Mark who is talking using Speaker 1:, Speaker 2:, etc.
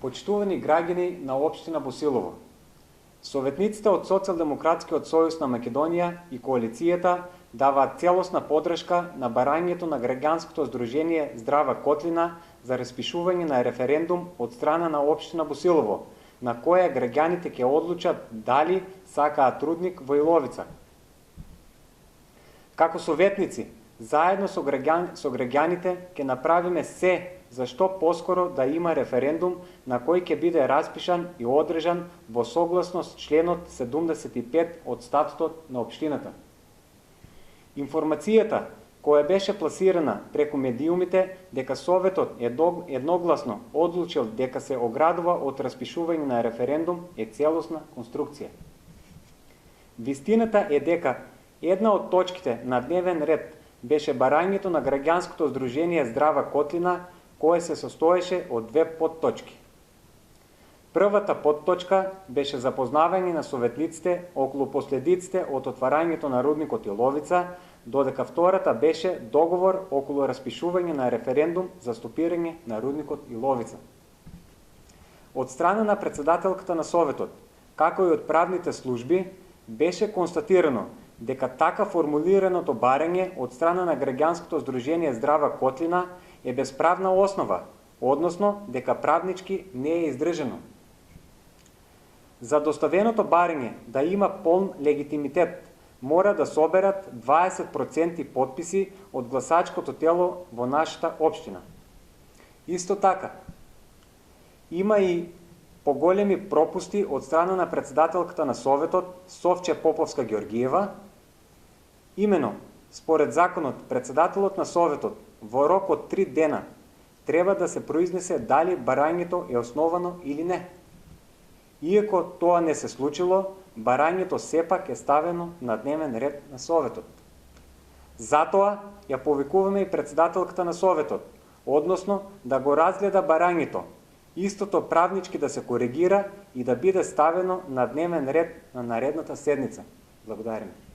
Speaker 1: Почитувани граѓани на општина Босилово, советниците од Социјалдемократскиот сојуз на Македонија и коалицијата даваат целосна подршка на барањето на граѓанското здружение Здрава Котлина за распишување на референдум од страна на општина Босилово, на која граѓаните ќе одлучат дали сакаат рудник во Иловица. Како советници, заедно со граѓаните ќе направиме се за што поскоро да има референдум на кој ќе биде распишан и одржан во согласност членот 75 од статутот на општината. Информацијата која беше пласирана преку медиумите дека Советот едногласно одлучил дека се оградува од распишување на референдум е целосна конструкција. Вистината е дека една од точките на дневен ред беше барањето на граѓанското здружение Здрава Котлина, кое се состоеше од две подточки. Првата подточка беше запознавање на советниците околу последиците од отварањето на рудникот Иловица, додека втората беше договор околу распишување на референдум за стопирање на рудникот Иловица. Од страна на председателката на Советот, како и од правните служби, беше констатирано дека така формулираното барање од страна на граѓанското здружение Здрава Котлина е без правна основа, односно дека правнички не е издржано. За доставеното барање да има полн легитимитет, мора да соберат 20% подписи од гласачкото тело во нашата општина. Исто така, има и поголеми пропусти од страна на председателката на Советот Совче Поповска Георгиева. Имено, според законот, председателот на Советот во рок од 3 дена треба да се произнесе дали барањето е основано или не. Иако тоа не се случило, барањето сепак е ставено на дневен ред на Советот. Затоа ја повикуваме и председателката на Советот, односно да го разгледа барањето, истото правнички да се коригира и да биде ставено на дневен ред на наредната седница. Благодарим.